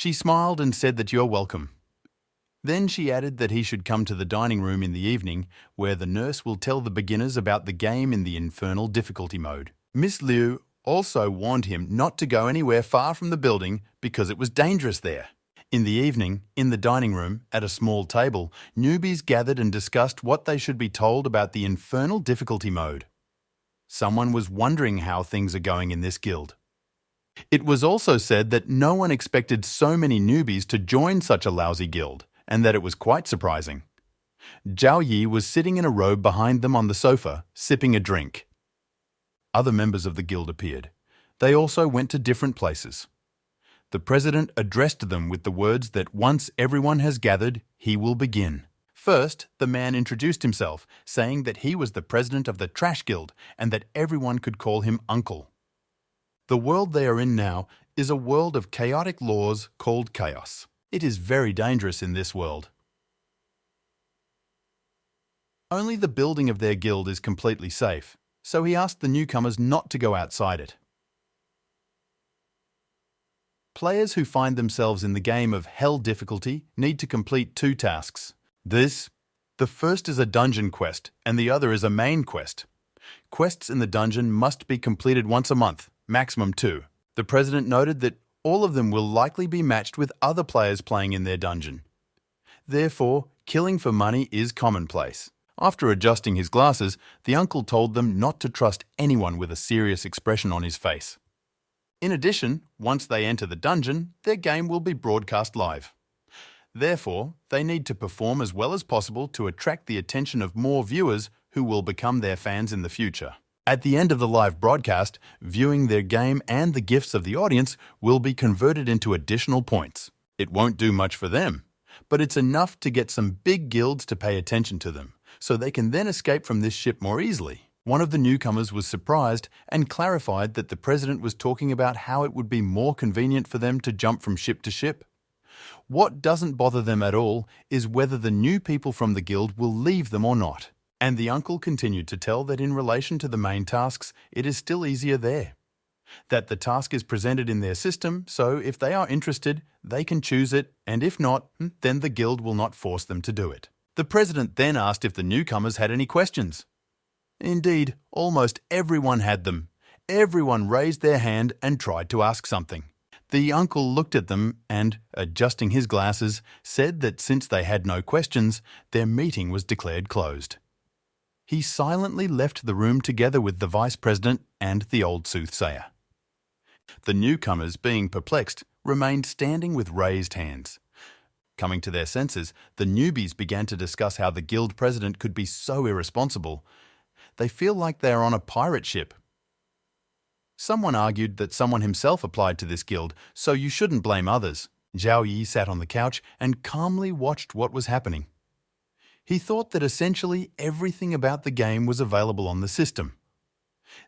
She smiled and said that you're welcome. Then she added that he should come to the dining room in the evening, where the nurse will tell the beginners about the game in the infernal difficulty mode. Miss Liu also warned him not to go anywhere far from the building because it was dangerous there. In the evening, in the dining room, at a small table, newbies gathered and discussed what they should be told about the infernal difficulty mode. Someone was wondering how things are going in this guild. It was also said that no one expected so many newbies to join such a lousy guild, and that it was quite surprising. Zhao Yi was sitting in a robe behind them on the sofa, sipping a drink. Other members of the guild appeared. They also went to different places. The president addressed them with the words that once everyone has gathered, he will begin. First, the man introduced himself, saying that he was the president of the Trash Guild and that everyone could call him Uncle. The world they are in now is a world of chaotic laws called chaos. It is very dangerous in this world. Only the building of their guild is completely safe, so he asked the newcomers not to go outside it. Players who find themselves in the game of Hell difficulty need to complete 2 tasks. The first is a dungeon quest and the other is a main quest. Quests in the dungeon must be completed once a month, maximum 2. The president noted that all of them will likely be matched with other players playing in their dungeon. Therefore, killing for money is commonplace. After adjusting his glasses, the uncle told them not to trust anyone with a serious expression on his face. In addition, once they enter the dungeon, their game will be broadcast live. Therefore, they need to perform as well as possible to attract the attention of more viewers who will become their fans in the future. At the end of the live broadcast, viewing their game and the gifts of the audience will be converted into additional points. It won't do much for them, but it's enough to get some big guilds to pay attention to them, so they can then escape from this ship more easily. One of the newcomers was surprised and clarified that the president was talking about how it would be more convenient for them to jump from ship to ship. What doesn't bother them at all is whether the new people from the guild will leave them or not. And the uncle continued to tell that in relation to the main tasks, it is still easier there. That the task is presented in their system, so if they are interested, they can choose it, and if not, then the guild will not force them to do it. The president then asked if the newcomers had any questions. Indeed, almost everyone had them. Everyone raised their hand and tried to ask something. The uncle looked at them and, adjusting his glasses, said that since they had no questions, their meeting was declared closed. He silently left the room together with the vice president and the old soothsayer. The newcomers, being perplexed, remained standing with raised hands. Coming to their senses, the newbies began to discuss how the guild president could be so irresponsible. They feel like they are on a pirate ship. Someone argued that someone himself applied to this guild, so you shouldn't blame others. Zhao Yi sat on the couch and calmly watched what was happening. He thought that essentially everything about the game was available on the system.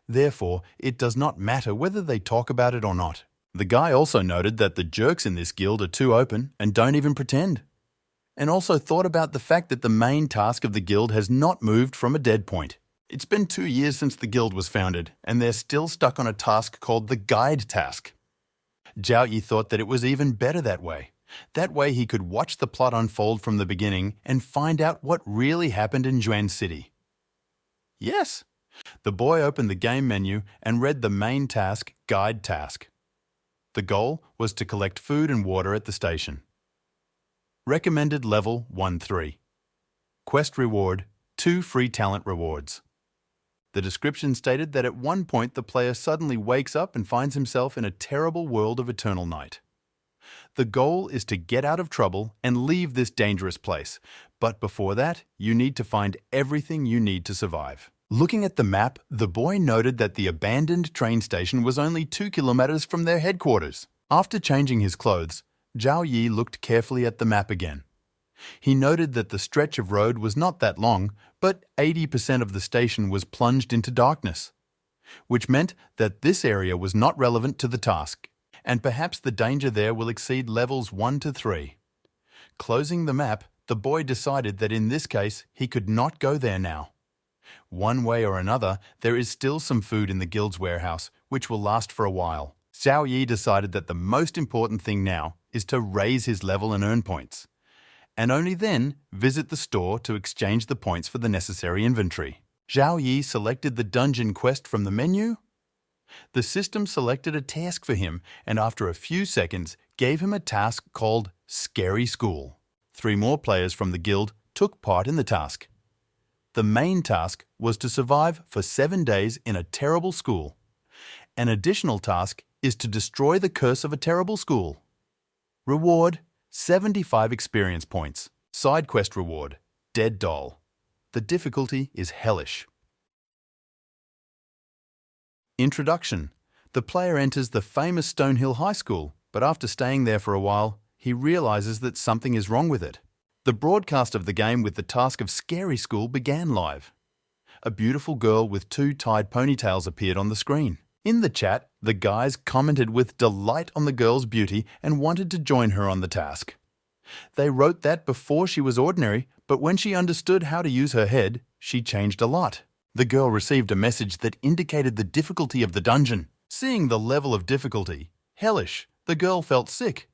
Therefore, it does not matter whether they talk about it or not. The guy also noted that the jerks in this guild are too open and don't even pretend. And also thought about the fact that the main task of the guild has not moved from a dead point. It's been 2 years since the guild was founded, and they're still stuck on a task called the guide task. Zhao Yi thought that it was even better that way. That way he could watch the plot unfold from the beginning and find out what really happened in Juan City. Yes. The boy opened the game menu and read the main task, guide task. The goal was to collect food and water at the station. Recommended level 1-3. Quest reward, 2 free talent rewards. The description stated that at one point the player suddenly wakes up and finds himself in a terrible world of eternal night. The goal is to get out of trouble and leave this dangerous place, but before that, you need to find everything you need to survive. Looking at the map, the boy noted that the abandoned train station was only 2 kilometers from their headquarters. After changing his clothes, Zhao Yi looked carefully at the map again. He noted that the stretch of road was not that long, but 80% of the station was plunged into darkness, which meant that this area was not relevant to the task, and perhaps the danger there will exceed levels 1-3. Closing the map, the boy decided that in this case he could not go there now. One way or another, there is still some food in the guild's warehouse, which will last for a while. Zhao Yi decided that the most important thing now is to raise his level and earn points, and only then visit the store to exchange the points for the necessary inventory. Zhao Yi selected the dungeon quest from the menu. The system selected a task for him and after a few seconds gave him a task called Scary School. 3 more players from the guild took part in the task. The main task was to survive for 7 days in a terrible school. An additional task is to destroy the curse of a terrible school. Reward: 75 experience points. Side quest reward: Dead Doll. The difficulty is hellish. Introduction. The player enters the famous Stonehill High School, but after staying there for a while, he realizes that something is wrong with it. The broadcast of the game with the task of Scary School began live. A beautiful girl with 2 tied ponytails appeared on the screen. In the chat, the guys commented with delight on the girl's beauty and wanted to join her on the task. They wrote that before she was ordinary, but when she understood how to use her head, she changed a lot. The girl received a message that indicated the difficulty of the dungeon. Seeing the level of difficulty, hellish, the girl felt sick.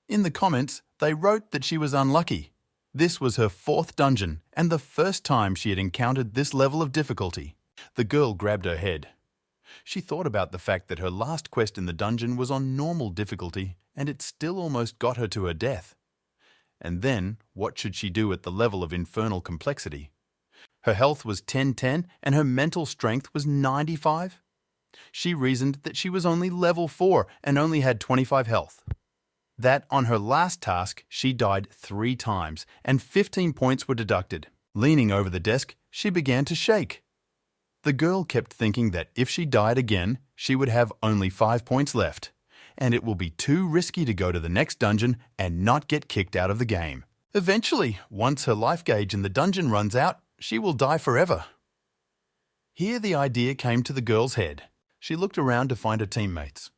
In the comments, they wrote that she was unlucky. This was her 4th dungeon and the first time she had encountered this level of difficulty. The girl grabbed her head. She thought about the fact that her last quest in the dungeon was on normal difficulty and it still almost got her to her death. And then, what should she do at the level of infernal complexity? Her health was 1010 and her mental strength was 95. She reasoned that she was only level 4 and only had 25 health. That on her last task, she died 3 times and 15 points were deducted. Leaning over the desk, she began to shake. The girl kept thinking that if she died again, she would have only 5 points left, and it will be too risky to go to the next dungeon and not get kicked out of the game. Eventually, once her life gauge in the dungeon runs out, she will die forever. Here the idea came to the girl's head. She looked around to find her teammates.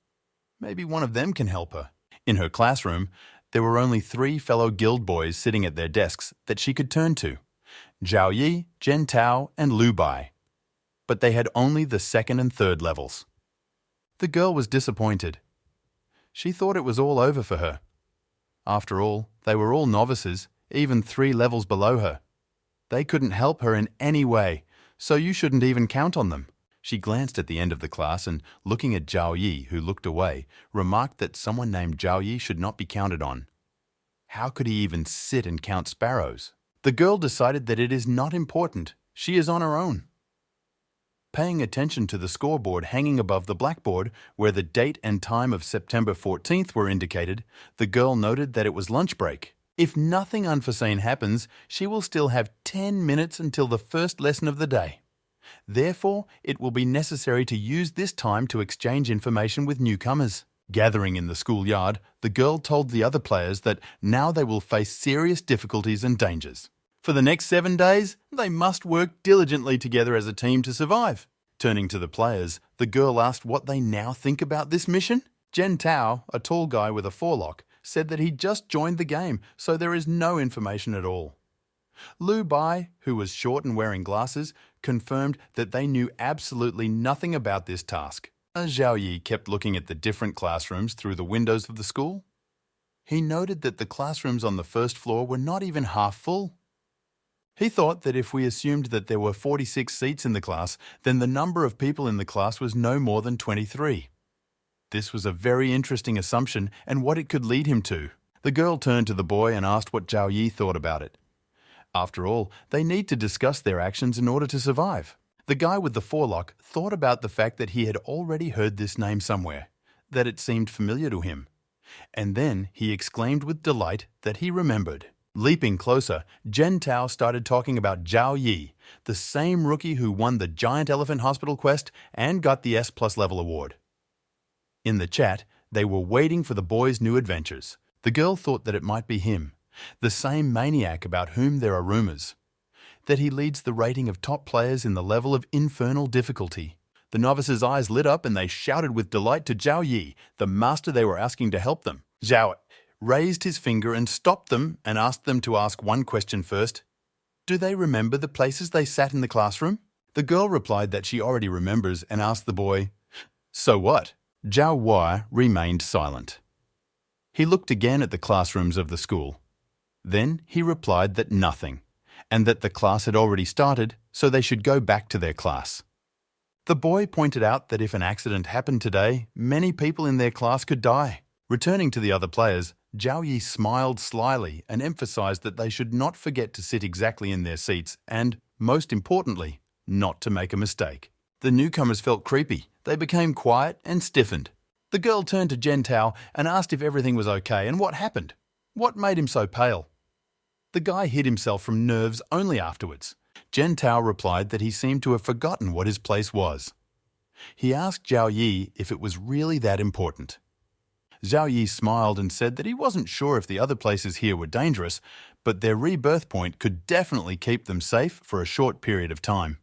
Maybe one of them can help her. In her classroom, there were only 3 fellow guild boys sitting at their desks that she could turn to: Zhao Yi, Zhen Tao, and Lu Bai. But they had only the 2nd and 3rd levels. The girl was disappointed. She thought it was all over for her. After all, they were all novices, even 3 levels below her. They couldn't help her in any way, so you shouldn't even count on them. She glanced at the end of the class and, looking at Zhao Yi, who looked away, remarked that someone named Zhao Yi should not be counted on. How could he even sit and count sparrows? The girl decided that it is not important. She is on her own. Paying attention to the scoreboard hanging above the blackboard, where the date and time of September 14th were indicated, the girl noted that it was lunch break. If nothing unforeseen happens, she will still have 10 minutes until the first lesson of the day. Therefore, it will be necessary to use this time to exchange information with newcomers. Gathering in the schoolyard, the girl told the other players that now they will face serious difficulties and dangers. For the next 7 days, they must work diligently together as a team to survive. Turning to the players, the girl asked what they now think about this mission. Zhen Tao, a tall guy with a forelock, said that he just joined the game, so there is no information at all. Lu Bai, who was short and wearing glasses, confirmed that they knew absolutely nothing about this task. Zhao Yi kept looking at the different classrooms through the windows of the school. He noted that the classrooms on the 1st floor were not even half full. He thought that if we assumed that there were 46 seats in the class, then the number of people in the class was no more than 23. This was a very interesting assumption and what it could lead him to. The girl turned to the boy and asked what Zhao Yi thought about it. After all, they need to discuss their actions in order to survive. The guy with the forelock thought about the fact that he had already heard this name somewhere, that it seemed familiar to him. And then he exclaimed with delight that he remembered. Leaping closer, Zhen Tao started talking about Zhao Yi, the same rookie who won the Giant Elephant Hospital quest and got the S+ level award. In the chat, they were waiting for the boy's new adventures. The girl thought that it might be him, the same maniac about whom there are rumors, that he leads the rating of top players in the level of infernal difficulty. The novices' eyes lit up and they shouted with delight to Zhao Yi, the master they were asking to help them. Zhao raised his finger and stopped them and asked them to ask one question first. Do they remember the places they sat in the classroom? The girl replied that she already remembers and asked the boy, So what? Zhao Wai remained silent. He looked again at the classrooms of the school. Then he replied that nothing, and that the class had already started, so they should go back to their class. The boy pointed out that if an accident happened today, many people in their class could die. Returning to the other players, Zhao Yi smiled slyly and emphasized that they should not forget to sit exactly in their seats and, most importantly, not to make a mistake. The newcomers felt creepy. They became quiet and stiffened. The girl turned to Jen Tao and asked if everything was okay and what happened. What made him so pale? The guy hid himself from nerves only afterwards. Jen Tao replied that he seemed to have forgotten what his place was. He asked Zhao Yi if it was really that important. Zhao Yi smiled and said that he wasn't sure if the other places here were dangerous, but their rebirth point could definitely keep them safe for a short period of time.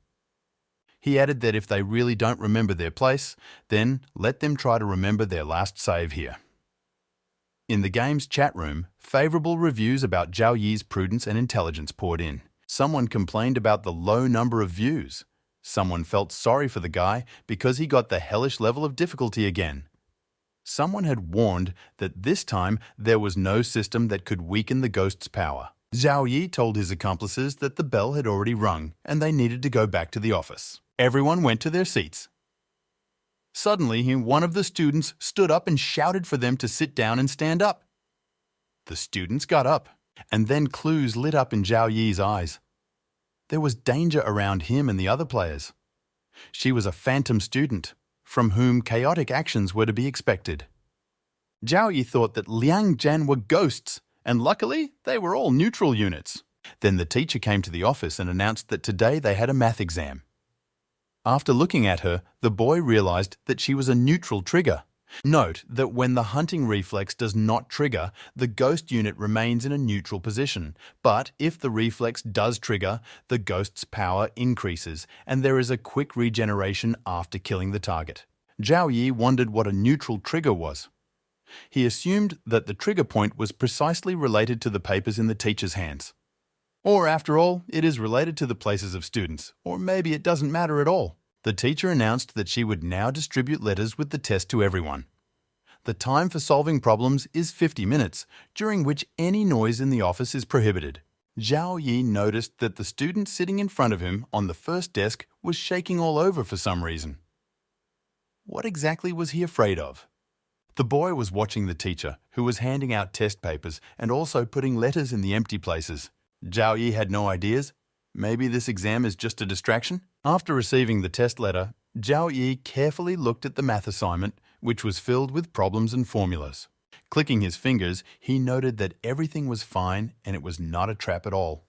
He added that if they really don't remember their place, then let them try to remember their last save here. In the game's chat room, favourable reviews about Zhao Yi's prudence and intelligence poured in. Someone complained about the low number of views. Someone felt sorry for the guy because he got the hellish level of difficulty again. Someone had warned that this time there was no system that could weaken the ghost's power. Zhao Yi told his accomplices that the bell had already rung and they needed to go back to the office. Everyone went to their seats. Suddenly, one of the students stood up and shouted for them to sit down and stand up. The students got up, and then clues lit up in Zhao Yi's eyes. There was danger around him and the other players. She was a phantom student, from whom chaotic actions were to be expected. Zhao Yi thought that Liang Zhan were ghosts, and luckily they were all neutral units. Then the teacher came to the office and announced that today they had a math exam. After looking at her, the boy realized that she was a neutral trigger. Note that when the hunting reflex does not trigger, the ghost unit remains in a neutral position. But if the reflex does trigger, the ghost's power increases and there is a quick regeneration after killing the target. Zhao Yi wondered what a neutral trigger was. He assumed that the trigger point was precisely related to the papers in the teacher's hands. Or after all, it is related to the places of students, or maybe it doesn't matter at all. The teacher announced that she would now distribute letters with the test to everyone. The time for solving problems is 50 minutes, during which any noise in the office is prohibited. Zhao Yi noticed that the student sitting in front of him on the first desk was shaking all over for some reason. What exactly was he afraid of? The boy was watching the teacher, who was handing out test papers and also putting letters in the empty places. Zhao Yi had no ideas. Maybe this exam is just a distraction? After receiving the test letter, Zhao Yi carefully looked at the math assignment, which was filled with problems and formulas. Clicking his fingers, he noted that everything was fine and it was not a trap at all.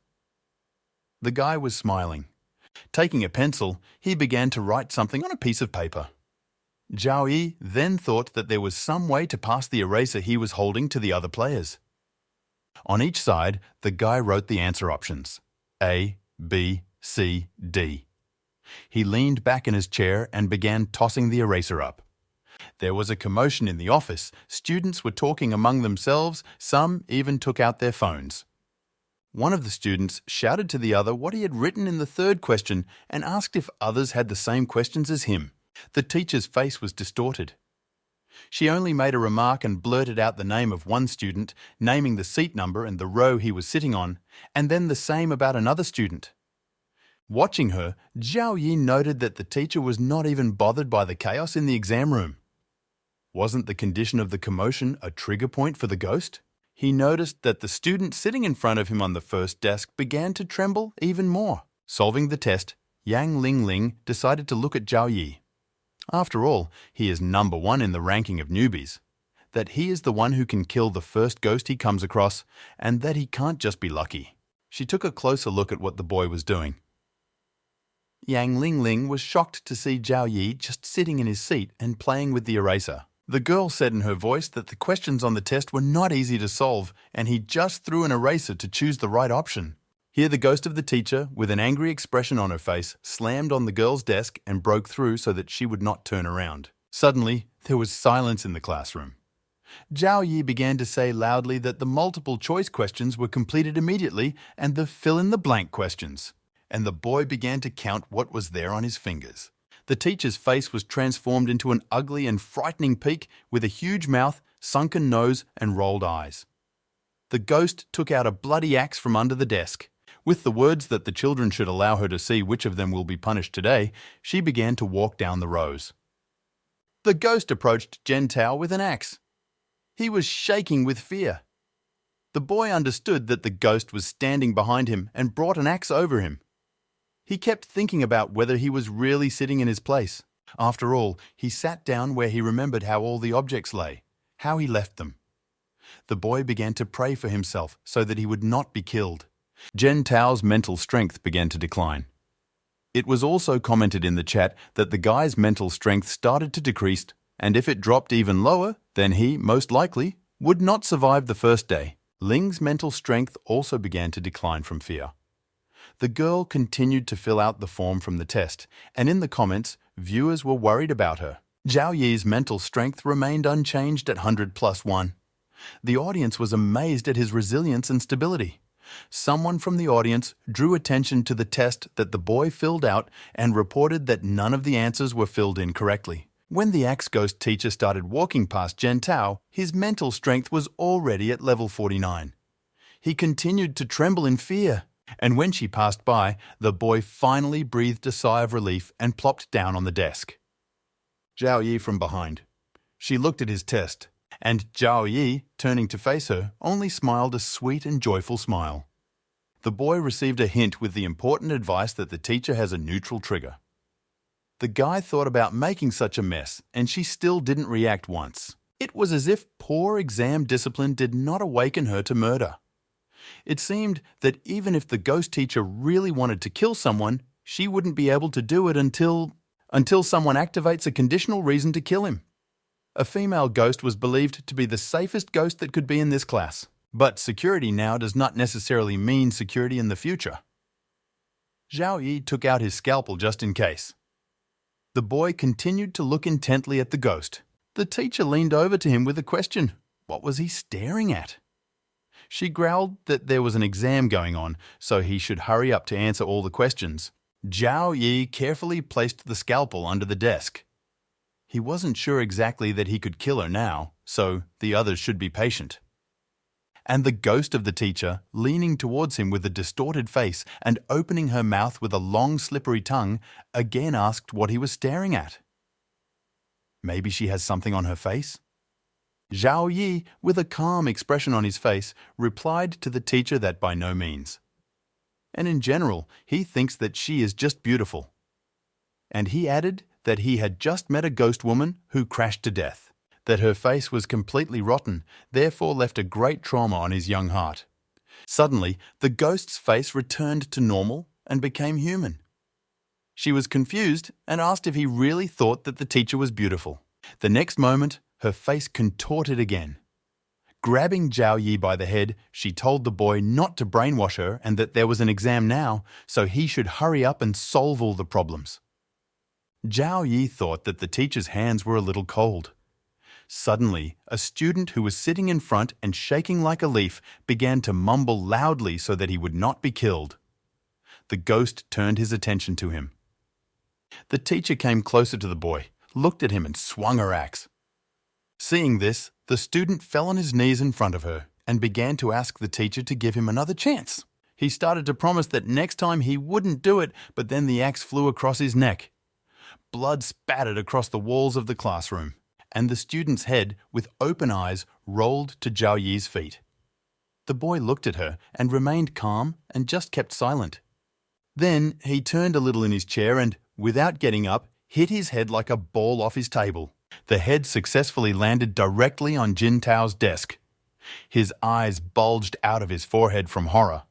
The guy was smiling. Taking a pencil, he began to write something on a piece of paper. Zhao Yi then thought that there was some way to pass the eraser he was holding to the other players. On each side, the guy wrote the answer options: A, B, C, D. He leaned back in his chair and began tossing the eraser up. There was a commotion in the office. Students were talking among themselves. Some even took out their phones. One of the students shouted to the other what he had written in the third question and asked if others had the same questions as him. The teacher's face was distorted. She only made a remark and blurted out the name of one student, naming the seat number and the row he was sitting on, and then the same about another student. Watching her, Zhao Yi noted that the teacher was not even bothered by the chaos in the exam room. Wasn't the condition of the commotion a trigger point for the ghost? He noticed that the student sitting in front of him on the first desk began to tremble even more. Solving the test, Yang Ling decided to look at Zhao Yi. After all, he is number 1 in the ranking of newbies. That he is the one who can kill the first ghost he comes across, and that he can't just be lucky. She took a closer look at what the boy was doing. Yang Ling was shocked to see Zhao Yi just sitting in his seat and playing with the eraser. The girl said in her voice that the questions on the test were not easy to solve, and he just threw an eraser to choose the right option. Here the ghost of the teacher, with an angry expression on her face, slammed on the girl's desk and broke through so that she would not turn around. Suddenly, there was silence in the classroom. Zhao Yi began to say loudly that the multiple choice questions were completed immediately and the fill-in-the-blank questions. And the boy began to count what was there on his fingers. The teacher's face was transformed into an ugly and frightening peak with a huge mouth, sunken nose and rolled eyes. The ghost took out a bloody axe from under the desk. With the words that the children should allow her to see which of them will be punished today, she began to walk down the rows. The ghost approached Gentao with an axe. He was shaking with fear. The boy understood that the ghost was standing behind him and brought an axe over him. He kept thinking about whether he was really sitting in his place. After all, he sat down where he remembered how all the objects lay, how he left them. The boy began to pray for himself so that he would not be killed. Gentao's mental strength began to decline. It was also commented in the chat that the guy's mental strength started to decrease, and if it dropped even lower, then he, most likely, would not survive the first day. Ling's mental strength also began to decline from fear. The girl continued to fill out the form from the test, and in the comments, viewers were worried about her. Zhao Yi's mental strength remained unchanged at 100+1. The audience was amazed at his resilience and stability. Someone from the audience drew attention to the test that the boy filled out and reported that none of the answers were filled in correctly. When the Axe Ghost teacher started walking past Gentao, his mental strength was already at level 49. He continued to tremble in fear, and when she passed by, the boy finally breathed a sigh of relief and plopped down on the desk. Zhao Yi from behind. She looked at his test, and Zhao Yi, turning to face her, only smiled a sweet and joyful smile. The boy received a hint with the important advice that the teacher has a neutral trigger. The guy thought about making such a mess, and she still didn't react once. It was as if poor exam discipline did not awaken her to murder. It seemed that even if the ghost teacher really wanted to kill someone, she wouldn't be able to do it until someone activates a conditional reason to kill him. A female ghost was believed to be the safest ghost that could be in this class. But security now does not necessarily mean security in the future. Zhao Yi took out his scalpel just in case. The boy continued to look intently at the ghost. The teacher leaned over to him with a question. What was he staring at? She growled that there was an exam going on, so he should hurry up to answer all the questions. Zhao Yi carefully placed the scalpel under the desk. He wasn't sure exactly that he could kill her now, so the others should be patient. And the ghost of the teacher, leaning towards him with a distorted face and opening her mouth with a long slippery tongue, again asked what he was staring at. Maybe she has something on her face? Zhao Yi, with a calm expression on his face, replied to the teacher that by no means. And in general, he thinks that she is just beautiful. And he added that he had just met a ghost woman who crashed to death, that her face was completely rotten, therefore left a great trauma on his young heart. Suddenly, the ghost's face returned to normal and became human. She was confused and asked if he really thought that the teacher was beautiful. The next moment, her face contorted again. Grabbing Zhao Yi by the head, she told the boy not to brainwash her and that there was an exam now, so he should hurry up and solve all the problems. Zhao Yi thought that the teacher's hands were a little cold. Suddenly, a student who was sitting in front and shaking like a leaf began to mumble loudly so that he would not be killed. The ghost turned his attention to him. The teacher came closer to the boy, looked at him and swung her axe. Seeing this, the student fell on his knees in front of her and began to ask the teacher to give him another chance. He started to promise that next time he wouldn't do it, but then the axe flew across his neck. Blood spattered across the walls of the classroom, and the student's head, with open eyes, rolled to Zhao Yi's feet. The boy looked at her and remained calm and just kept silent. Then he turned a little in his chair and, without getting up, hit his head like a ball off his table. The head successfully landed directly on Jintao's desk. His eyes bulged out of his forehead from horror.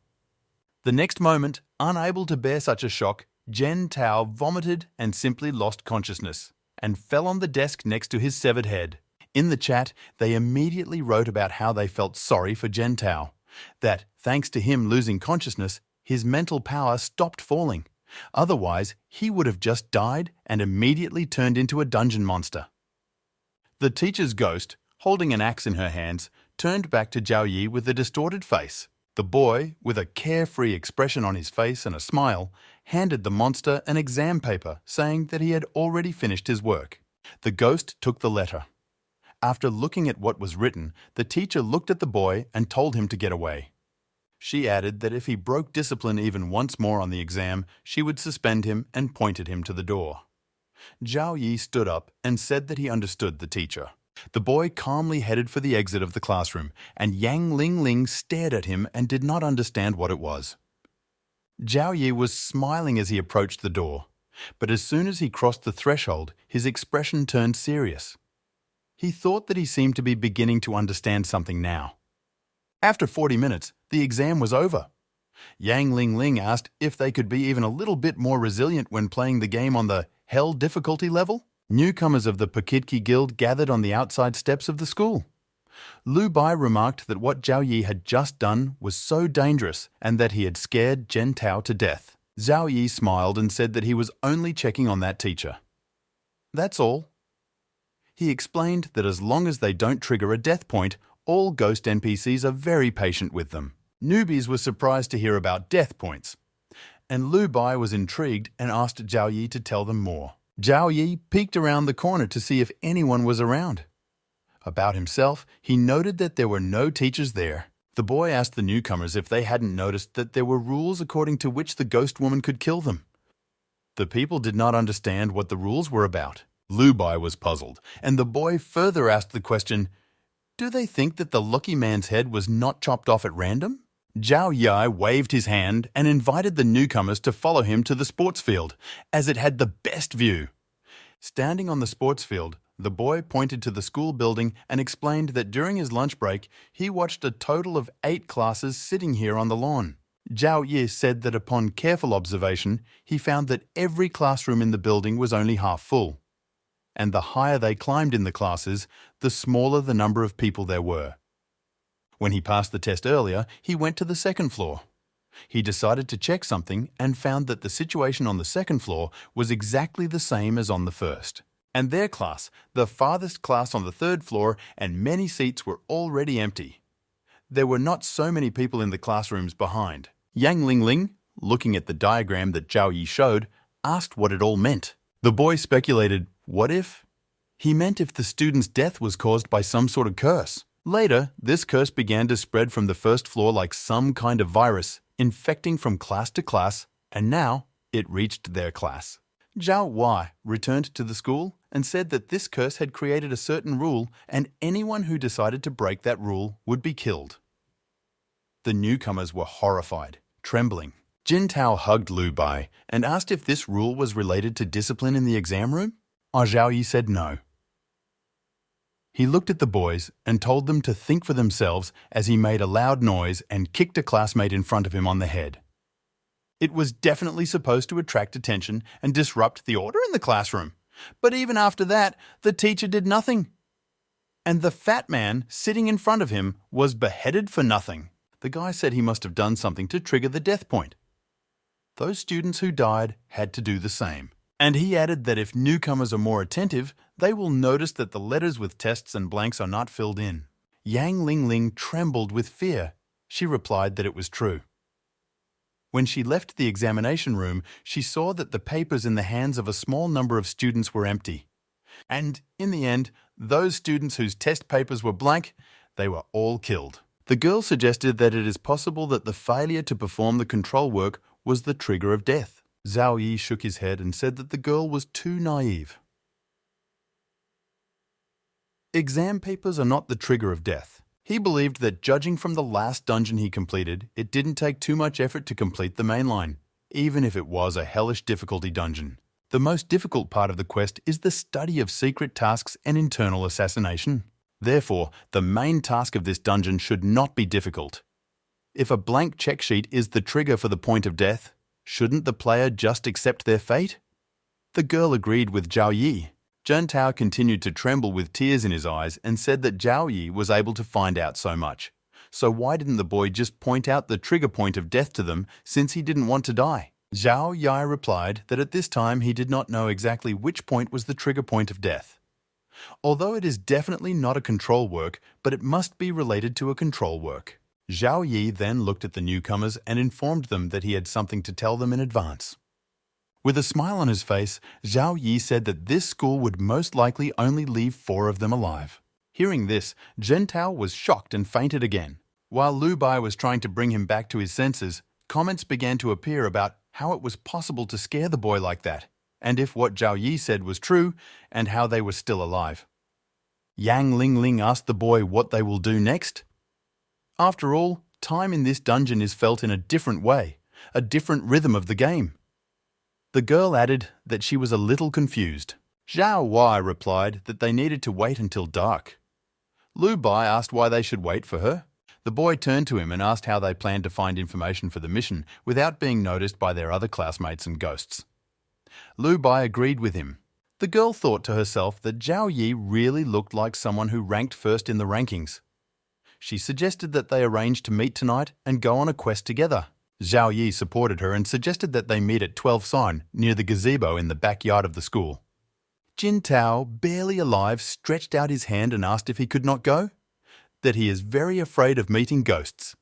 The next moment, unable to bear such a shock, Jintao vomited and simply lost consciousness, and fell on the desk next to his severed head. In the chat, they immediately wrote about how they felt sorry for Jintao, that, thanks to him losing consciousness, his mental power stopped falling. Otherwise, he would have just died and immediately turned into a dungeon monster. The teacher's ghost, holding an axe in her hands, turned back to Zhao Yi with a distorted face. The boy, with a carefree expression on his face and a smile, handed the monster an exam paper saying that he had already finished his work. The ghost took the letter. After looking at what was written, the teacher looked at the boy and told him to get away. She added that if he broke discipline even once more on the exam, she would suspend him and pointed him to the door. Zhao Yi stood up and said that he understood the teacher. The boy calmly headed for the exit of the classroom, and Yang Lingling stared at him and did not understand what it was. Zhao Yi was smiling as he approached the door, but as soon as he crossed the threshold, his expression turned serious. He thought that he seemed to be beginning to understand something now. After 40 minutes, the exam was over. Yang Lingling asked if they could be even a little bit more resilient when playing the game on the Hell difficulty level. Newcomers of the Pakitki Guild gathered on the outside steps of the school. Lu Bai remarked that what Zhao Yi had just done was so dangerous and that he had scared Zhen Tao to death. Zhao Yi smiled and said that he was only checking on that teacher. That's all. He explained that as long as they don't trigger a death point, all ghost NPCs are very patient with them. Newbies were surprised to hear about death points, and Lu Bai was intrigued and asked Zhao Yi to tell them more. Zhao Yi peeked around the corner to see if anyone was around. About himself, he noted that there were no teachers there. The boy asked the newcomers if they hadn't noticed that there were rules according to which the ghost woman could kill them. The people did not understand what the rules were about. Lu Bai was puzzled, and the boy further asked the question, "Do they think that the lucky man's head was not chopped off at random?" Zhao Yi waved his hand and invited the newcomers to follow him to the sports field, as it had the best view. Standing on the sports field, the boy pointed to the school building and explained that during his lunch break, he watched a total of 8 classes sitting here on the lawn. Zhao Yi said that upon careful observation, he found that every classroom in the building was only half full, and the higher they climbed in the classes, the smaller the number of people there were. When he passed the test earlier, he went to the second floor. He decided to check something and found that the situation on the second floor was exactly the same as on the first. And their class, the farthest class on the third floor, and many seats were already empty. There were not so many people in the classrooms behind. Yang Lingling, looking at the diagram that Zhao Yi showed, asked what it all meant. The boy speculated, what if? He meant if the student's death was caused by some sort of curse. Later, this curse began to spread from the first floor like some kind of virus, infecting from class to class, and now it reached their class. Zhao Wai returned to the school and said that this curse had created a certain rule and anyone who decided to break that rule would be killed. The newcomers were horrified, trembling. Jin Tao hugged Lu Bai and asked if this rule was related to discipline in the exam room. Zhao Yi said no. He looked at the boys and told them to think for themselves as he made a loud noise and kicked a classmate in front of him on the head. It was definitely supposed to attract attention and disrupt the order in the classroom. But even after that, the teacher did nothing. And the fat man sitting in front of him was beheaded for nothing. The guy said he must have done something to trigger the death point. Those students who died had to do the same. And he added that if newcomers are more attentive, they will notice that the letters with tests and blanks are not filled in. Yang Lingling trembled with fear. She replied that it was true. When she left the examination room, she saw that the papers in the hands of a small number of students were empty. And in the end, those students whose test papers were blank, they were all killed. The girl suggested that it is possible that the failure to perform the control work was the trigger of death. Zhao Yi shook his head and said that the girl was too naive. Exam papers are not the trigger of death. He believed that judging from the last dungeon he completed, it didn't take too much effort to complete the main line, even if it was a hellish difficulty dungeon. The most difficult part of the quest is the study of secret tasks and internal assassination. Therefore, the main task of this dungeon should not be difficult. If a blank check sheet is the trigger for the point of death, shouldn't the player just accept their fate? The girl agreed with Zhao Yi. Zhen Tao continued to tremble with tears in his eyes and said that Zhao Yi was able to find out so much. So why didn't the boy just point out the trigger point of death to them since he didn't want to die? Zhao Yi replied that at this time he did not know exactly which point was the trigger point of death. Although it is definitely not a control work, but it must be related to a control work. Zhao Yi then looked at the newcomers and informed them that he had something to tell them in advance. With a smile on his face, Zhao Yi said that this school would most likely only leave 4 of them alive. Hearing this, Gentao was shocked and fainted again. While Lu Bai was trying to bring him back to his senses, comments began to appear about how it was possible to scare the boy like that, and if what Zhao Yi said was true, and how they were still alive. Yang Ling Ling asked the boy what they will do next. After all, time in this dungeon is felt in a different way, a different rhythm of the game. The girl added that she was a little confused. Zhao Wei replied that they needed to wait until dark. Lu Bai asked why they should wait for her. The boy turned to him and asked how they planned to find information for the mission without being noticed by their other classmates and ghosts. Lu Bai agreed with him. The girl thought to herself that Zhao Yi really looked like someone who ranked first in the rankings. She suggested that they arrange to meet tonight and go on a quest together. Zhao Yi supported her and suggested that they meet at 12 Sign near the gazebo in the backyard of the school. Jin Tao, barely alive, stretched out his hand and asked if he could not go, that he is very afraid of meeting ghosts.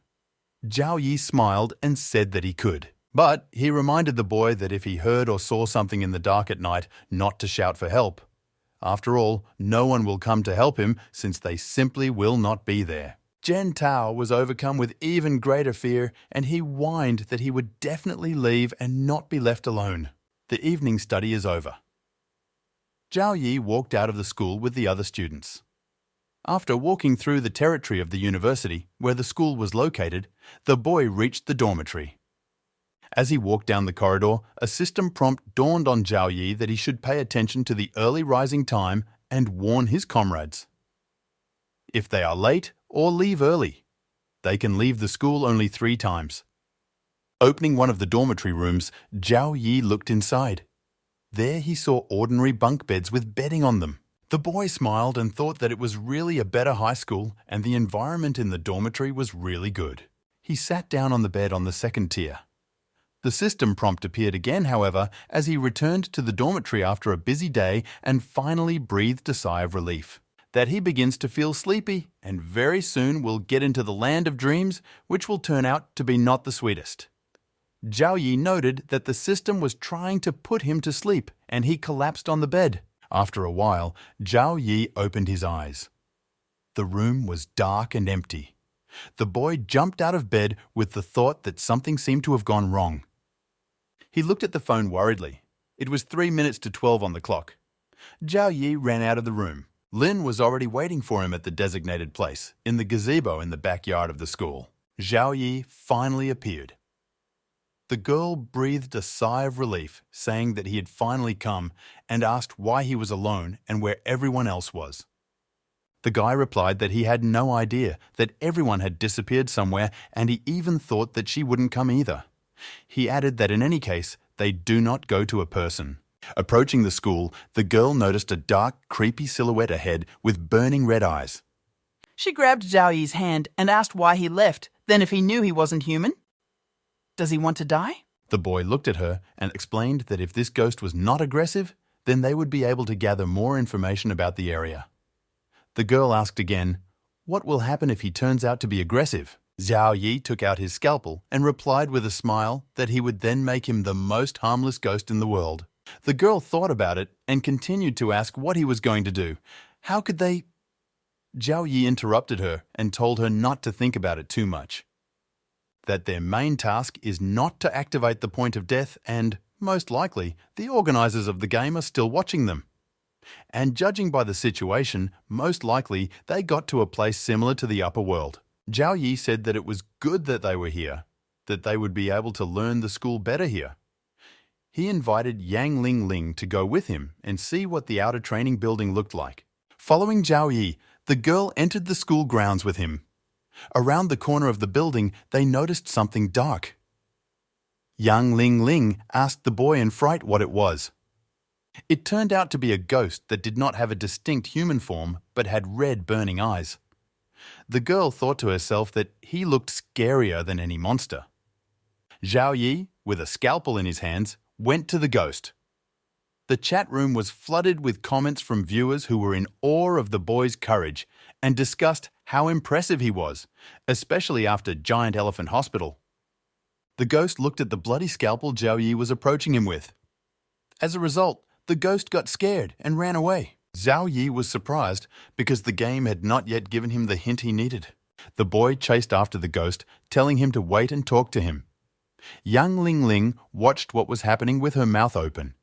Zhao Yi smiled and said that he could, but he reminded the boy that if he heard or saw something in the dark at night, not to shout for help. After all, no one will come to help him since they simply will not be there. Jen Tao was overcome with even greater fear, and he whined that he would definitely leave and not be left alone. The evening study is over. Zhao Yi walked out of the school with the other students. After walking through the territory of the university, where the school was located, the boy reached the dormitory. As he walked down the corridor, a system prompt dawned on Zhao Yi that he should pay attention to the early rising time and warn his comrades. If they are late or leave early, they can leave the school only 3 times. Opening one of the dormitory rooms, Zhao Yi looked inside. There he saw ordinary bunk beds with bedding on them. The boy smiled and thought that it was really a better high school and the environment in the dormitory was really good. He sat down on the bed on the second tier. The system prompt appeared again, however, as he returned to the dormitory after a busy day and finally breathed a sigh of relief. That he begins to feel sleepy and very soon will get into the land of dreams, which will turn out to be not the sweetest. Zhao Yi noted that the system was trying to put him to sleep and he collapsed on the bed. After a while, Zhao Yi opened his eyes. The room was dark and empty. The boy jumped out of bed with the thought that something seemed to have gone wrong. He looked at the phone worriedly. It was 3 minutes to 12 on the clock. Zhao Yi ran out of the room. Lin was already waiting for him at the designated place, in the gazebo in the backyard of the school. Zhao Yi finally appeared. The girl breathed a sigh of relief, saying that he had finally come, and asked why he was alone and where everyone else was. The guy replied that he had no idea, that everyone had disappeared somewhere, and he even thought that she wouldn't come either. He added that in any case, they do not go to a person. Approaching the school, the girl noticed a dark, creepy silhouette ahead with burning red eyes. She grabbed Zhao Yi's hand and asked why he left, then if he knew he wasn't human. Does he want to die? The boy looked at her and explained that if this ghost was not aggressive, then they would be able to gather more information about the area. The girl asked again, "What will happen if he turns out to be aggressive?" Zhao Yi took out his scalpel and replied with a smile that he would then make him the most harmless ghost in the world. The girl thought about it and continued to ask what he was going to do. How could they... Zhao Yi interrupted her and told her not to think about it too much. That their main task is not to activate the point of death and, most likely, the organizers of the game are still watching them. And judging by the situation, most likely they got to a place similar to the upper world. Zhao Yi said that it was good that they were here, that they would be able to learn the school better here. He invited Yang Ling Ling to go with him and see what the outer training building looked like. Following Zhao Yi, the girl entered the school grounds with him. Around the corner of the building, they noticed something dark. Yang Ling Ling asked the boy in fright what it was. It turned out to be a ghost that did not have a distinct human form but had red burning eyes. The girl thought to herself that he looked scarier than any monster. Zhao Yi, with a scalpel in his hands, went to the ghost. The chat room was flooded with comments from viewers who were in awe of the boy's courage and discussed how impressive he was, especially after Giant Elephant Hospital. The ghost looked at the bloody scalpel Zhao Yi was approaching him with. As a result, the ghost got scared and ran away. Zhao Yi was surprised because the game had not yet given him the hint he needed. The boy chased after the ghost, telling him to wait and talk to him. Young Ling Ling watched what was happening with her mouth open.